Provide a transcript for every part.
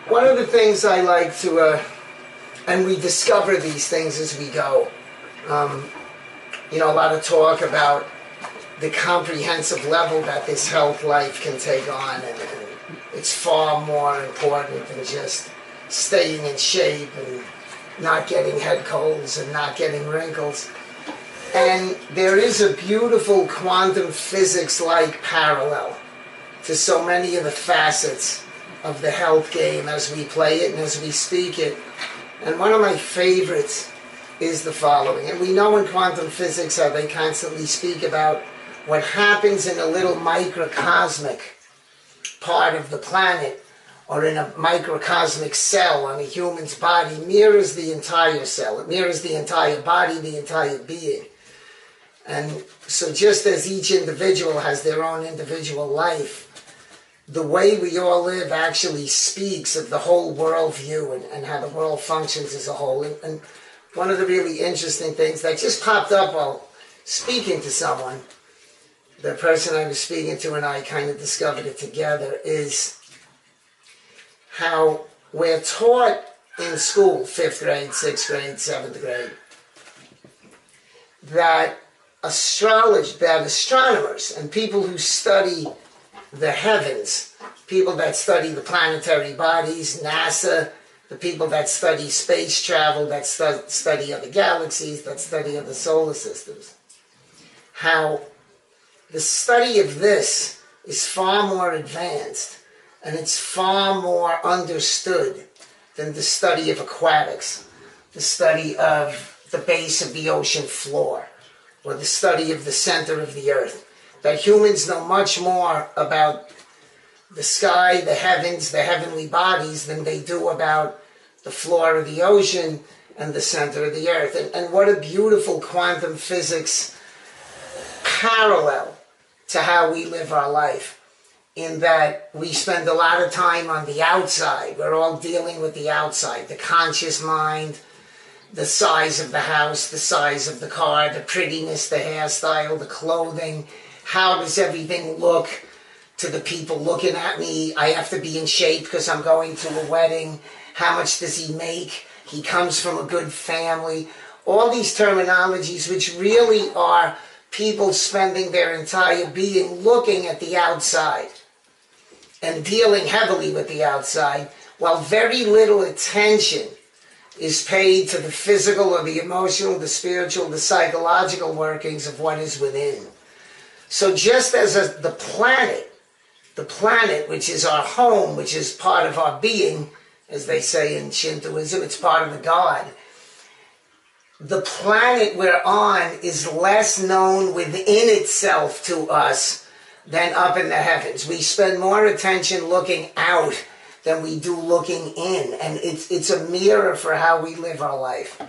one of the things I like to, and we discover these things as we go. You know, a lot of talk about the comprehensive level that this health life can take on, and it's far more important than just staying in shape and not getting head colds and not getting wrinkles. And there is a beautiful quantum physics-like parallel to so many of the facets of the health game as we play it and as we speak it. And one of my favorites is the following. And we know in quantum physics how they constantly speak about what happens in a little microcosmic part of the planet or in a microcosmic cell on a human's body mirrors the entire cell. It mirrors the entire body, the entire being. And so just as each individual has their own individual life, the way we all live actually speaks of the whole worldview and how the world functions as a whole. And one of the really interesting things that just popped up while speaking to someone, the person I was speaking to and I kind of discovered it together, is how we're taught in school, 5th grade, 6th grade, 7th grade, that astronomers and people who study the heavens, people that study the planetary bodies, NASA, the people that study space travel, that study other galaxies, that study other solar systems, how the study of this is far more advanced and it's far more understood than the study of aquatics, the study of the base of the ocean floor, or the study of the center of the earth. That humans know much more about the sky, the heavens, the heavenly bodies than they do about the floor of the ocean and the center of the earth. And what a beautiful quantum physics parallel to how we live our life, in that we spend a lot of time on the outside. We're all dealing with the outside, the conscious mind, the size of the house, the size of the car, the prettiness, the hairstyle, the clothing. How does everything look to the people looking at me? I have to be in shape because I'm going to a wedding. How much does he make? He comes from a good family. All these terminologies which really are people spending their entire being looking at the outside and dealing heavily with the outside, while very little attention is paid to the physical or the emotional, the spiritual, the psychological workings of what is within. So just as the planet, which is our home, which is part of our being, as they say in Shintoism, it's part of the God. The planet we're on is less known within itself to us than up in the heavens. We spend more attention looking out than we do looking in. And it's a mirror for how we live our life.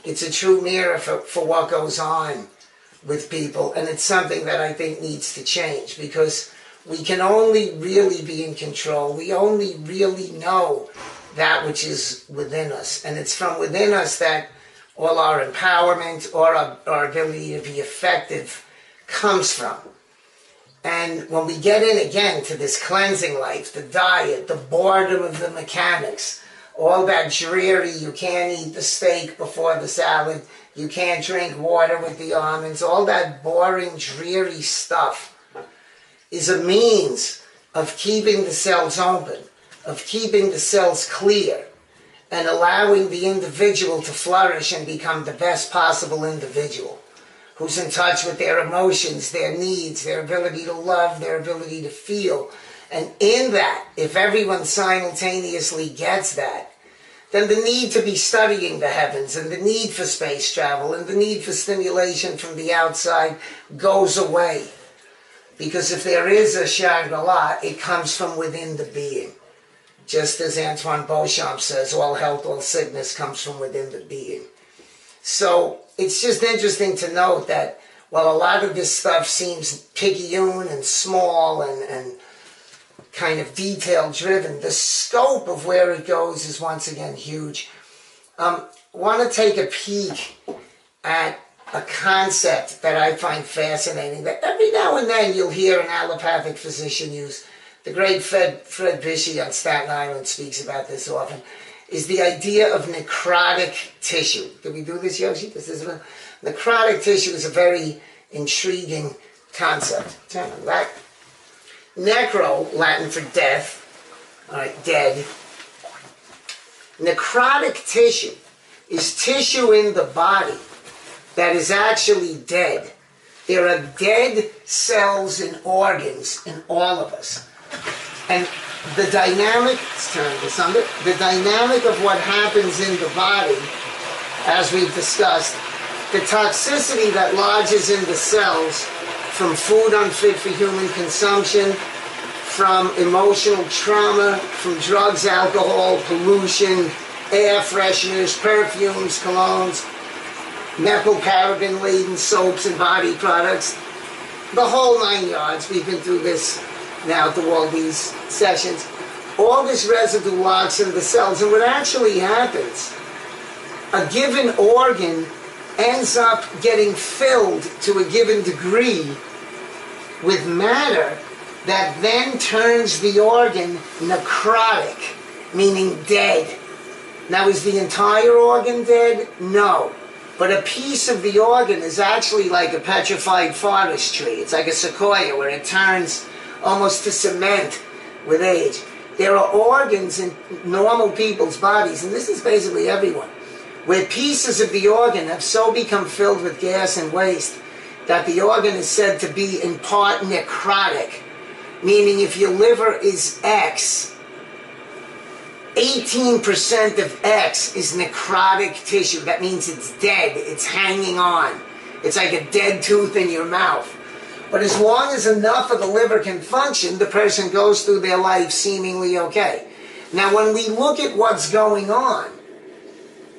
It's a true mirror for what goes on with people. And it's something that I think needs to change, because we can only really be in control. We only really know that which is within us. And it's from within us that all our empowerment or our ability to be effective comes from. And when we get in again to this cleansing life, the diet, the boredom of the mechanics, all that dreary, you can't eat the steak before the salad, you can't drink water with the almonds, all that boring, dreary stuff is a means of keeping the cells open, of keeping the cells clear, and allowing the individual to flourish and become the best possible individual, who's in touch with their emotions, their needs, their ability to love, their ability to feel. And in that, if everyone simultaneously gets that, then the need to be studying the heavens and the need for space travel and the need for stimulation from the outside goes away. Because if there is a Shangri-La, it comes from within the being. Just as Antoine Beauchamp says, all health, all sickness comes from within the being. So it's just interesting to note that while a lot of this stuff seems picayune and small and kind of detail-driven, the scope of where it goes is once again huge. Want to take a peek at a concept that I find fascinating, that every now and then you'll hear an allopathic physician use, the great Fred Bishey on Staten Island speaks about this often, is the idea of necrotic tissue. Did we do this, Yoshi? This is necrotic tissue is a very intriguing concept. Turn on that. Necro, Latin for death, all right, dead. Necrotic tissue is tissue in the body that is actually dead. There are dead cells and organs in all of us. And the dynamic, let's turn this under, the dynamic of what happens in the body, as we've discussed, the toxicity that lodges in the cells from food unfit for human consumption, from emotional trauma, from drugs, alcohol, pollution, air fresheners, perfumes, colognes, methylparaben-laden soaps and body products, the whole 9 yards. We've been through this now through all these sessions. All this residue locks in the cells, and what actually happens, a given organ ends up getting filled to a given degree with matter that then turns the organ necrotic, meaning dead. Now, is the entire organ dead? No. But a piece of the organ is actually like a petrified forest tree. It's like a sequoia where it turns almost to cement with age. There are organs in normal people's bodies, and this is basically everyone, where pieces of the organ have so become filled with gas and waste that the organ is said to be in part necrotic, meaning if your liver is X, 18% of X is necrotic tissue. That means it's dead, it's hanging on. It's like a dead tooth in your mouth. But as long as enough of the liver can function, the person goes through their life seemingly okay. Now, when we look at what's going on,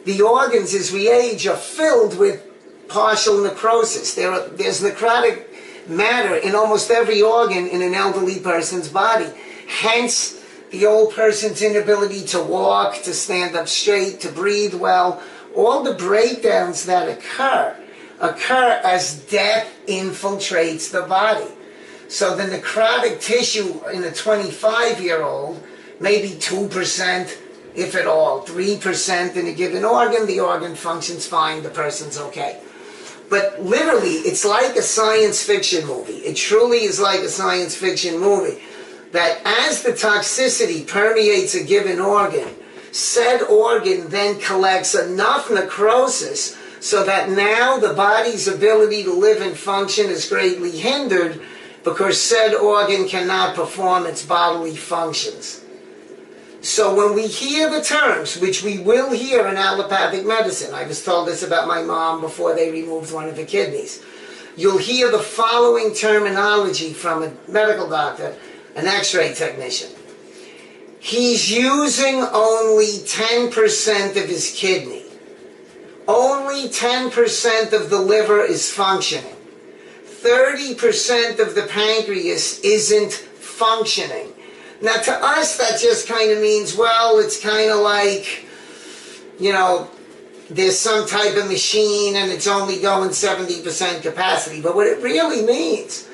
the organs as we age are filled with partial necrosis. There's necrotic matter in almost every organ in an elderly person's body. Hence, the old person's inability to walk, to stand up straight, to breathe well. All the breakdowns that occur as death infiltrates the body. So the necrotic tissue in a 25-year-old, maybe 2%, if at all, 3% in a given organ, the organ functions fine, the person's okay. But literally, it's like a science fiction movie. It truly is like a science fiction movie. That as the toxicity permeates a given organ, said organ then collects enough necrosis so that now the body's ability to live and function is greatly hindered because said organ cannot perform its bodily functions. So when we hear the terms, which we will hear in allopathic medicine, I was told this about my mom before they removed one of her kidneys, you'll hear the following terminology from a medical doctor, an x-ray technician. He's using only 10% of his kidney. Only 10% of the liver is functioning. 30% of the pancreas isn't functioning. Now, to us, that just kind of means, well, it's kind of like, you know, there's some type of machine and it's only going 70% capacity. But what it really means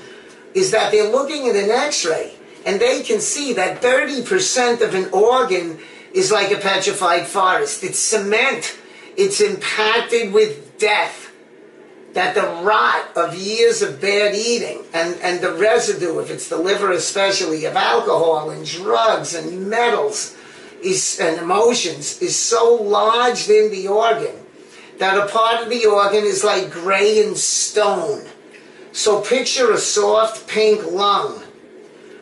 is that they're looking at an x-ray and they can see that 30% of an organ is like a petrified forest. It's cement. It's impacted with death. That the rot of years of bad eating and the residue, if it's the liver especially, of alcohol and drugs and metals and emotions is so lodged in the organ that a part of the organ is like gray and stone. So picture a soft pink lung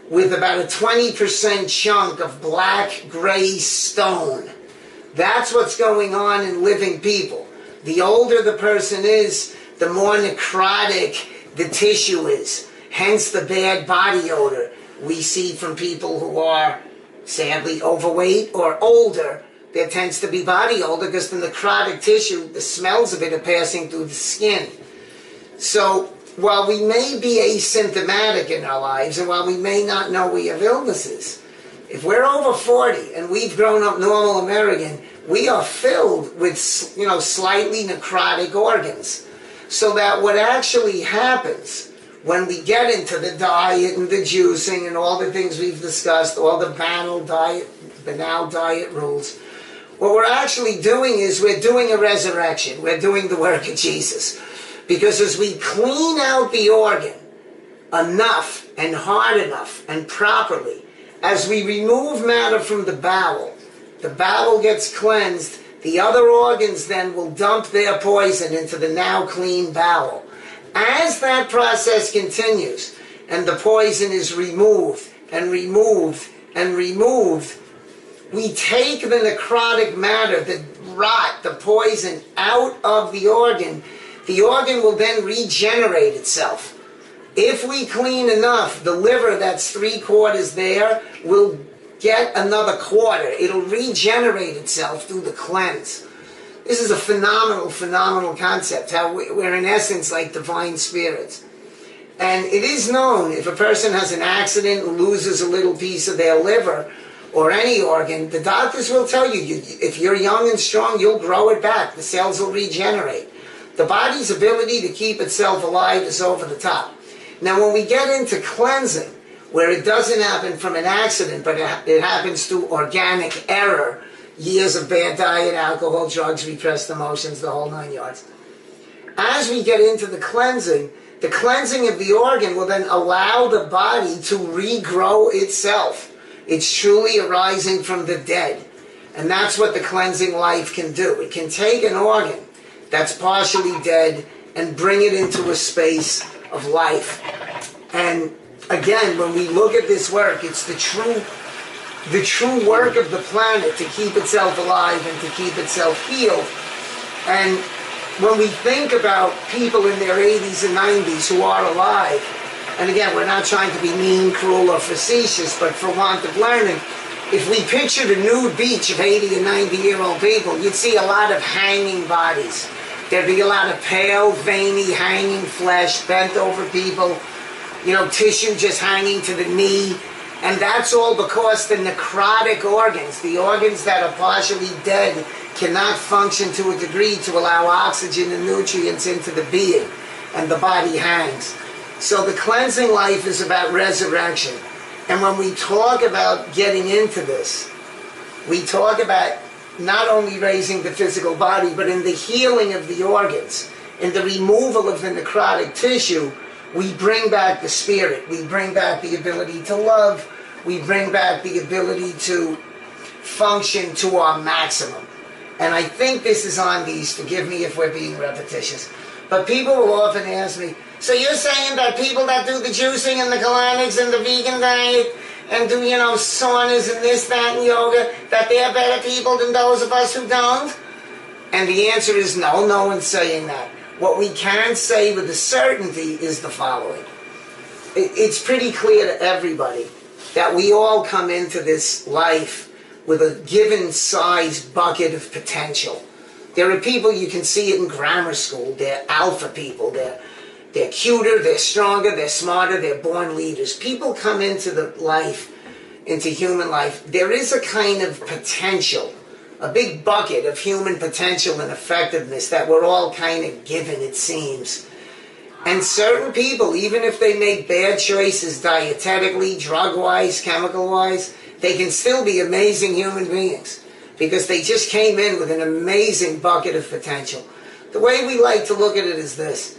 with about a 20% chunk of black gray stone. That's what's going on in living people. The older the person is, the more necrotic the tissue is. Hence the bad body odor we see from people who are sadly overweight or older. There tends to be body odor because the necrotic tissue, the smells of it are passing through the skin. So while we may be asymptomatic in our lives and while we may not know we have illnesses, if we're over 40 and we've grown up normal American, we are filled with, slightly necrotic organs. So that what actually happens when we get into the diet and the juicing and all the things we've discussed, all the banal diet rules, what we're actually doing is we're doing a resurrection. We're doing the work of Jesus. Because as we clean out the organ enough and hard enough and properly, as we remove matter from the bowel gets cleansed, the other organs then will dump their poison into the now clean bowel. As that process continues and the poison is removed and removed and removed, we take the necrotic matter, the rot, the poison out of the organ will then regenerate itself. If we clean enough, the liver that's 3/4 there will get another quarter. It'll regenerate itself through the cleanse. This is a phenomenal concept, how we're in essence like divine spirits. And it is known, if a person has an accident and loses a little piece of their liver or any organ, the doctors will tell you, if you're young and strong, you'll grow it back. The cells will regenerate. The body's ability to keep itself alive is over the top. Now, when we get into cleansing, where it doesn't happen from an accident, but it happens through organic error, years of bad diet, alcohol, drugs, repressed emotions, the whole 9 yards. As we get into the cleansing of the organ will then allow the body to regrow itself. It's truly arising from the dead. And that's what the cleansing life can do. It can take an organ that's partially dead and bring it into a space of life. And again, when we look at this work, it's the true work of the planet to keep itself alive and to keep itself healed. And when we think about people in their 80s and 90s who are alive, and again, we're not trying to be mean, cruel, or facetious, but for want of learning, if we pictured a nude beach of 80 and 90-year-old people, you'd see a lot of hanging bodies. There'd be a lot of pale, veiny, hanging flesh, bent over people, tissue just hanging to the knee. And that's all because the necrotic organs, the organs that are partially dead, cannot function to a degree to allow oxygen and nutrients into the being, and the body hangs. So the cleansing life is about resurrection. And when we talk about getting into this, we talk about not only raising the physical body, but in the healing of the organs, in the removal of the necrotic tissue, we bring back the spirit. We bring back the ability to love. We bring back the ability to function to our maximum. And I think this is on these, forgive me if we're being repetitious, but people will often ask me, so you're saying that people that do the juicing and the colonics and the vegan diet and do, saunas and this, that, and yoga, that they're better people than those of us who don't? And the answer is no, no one's saying that. What we can say with a certainty is the following. It's pretty clear to everybody that we all come into this life with a given size bucket of potential. There are people, you can see it in grammar school, they're alpha people, they're cuter, they're stronger, they're smarter, they're born leaders. People come into into human life, there is a kind of potential, a big bucket of human potential and effectiveness that we're all kind of given, it seems. And certain people, even if they make bad choices dietetically, drug-wise, chemical-wise, they can still be amazing human beings because they just came in with an amazing bucket of potential. The way we like to look at it is this.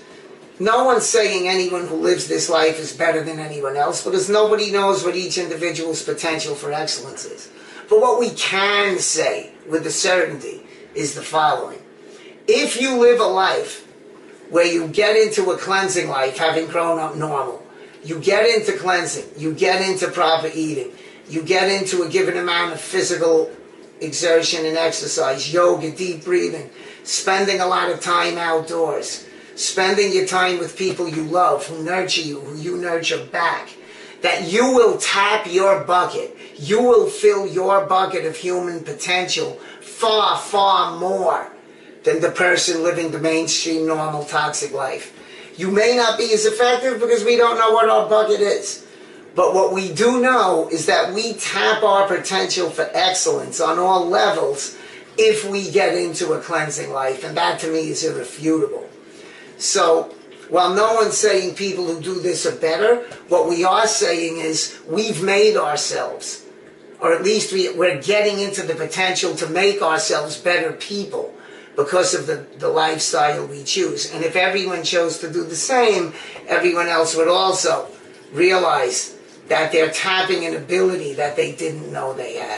No one's saying anyone who lives this life is better than anyone else because nobody knows what each individual's potential for excellence is. But what we can say with a certainty is the following. If you live a life where you get into a cleansing life, having grown up normal, you get into cleansing, you get into proper eating, you get into a given amount of physical exertion and exercise, yoga, deep breathing, spending a lot of time outdoors, spending your time with people you love, who nurture you, who you nurture back, that you will tap your bucket. You will fill your bucket of human potential far, far more than the person living the mainstream, normal, toxic life. You may not be as effective because we don't know what our bucket is. But what we do know is that we tap our potential for excellence on all levels if we get into a cleansing life. And that to me is irrefutable. So While no one's saying people who do this are better, what we are saying is we've made ourselves, or at least we're getting into the potential to make ourselves better people because of the lifestyle we choose. And if everyone chose to do the same, everyone else would also realize that they're tapping an ability that they didn't know they had.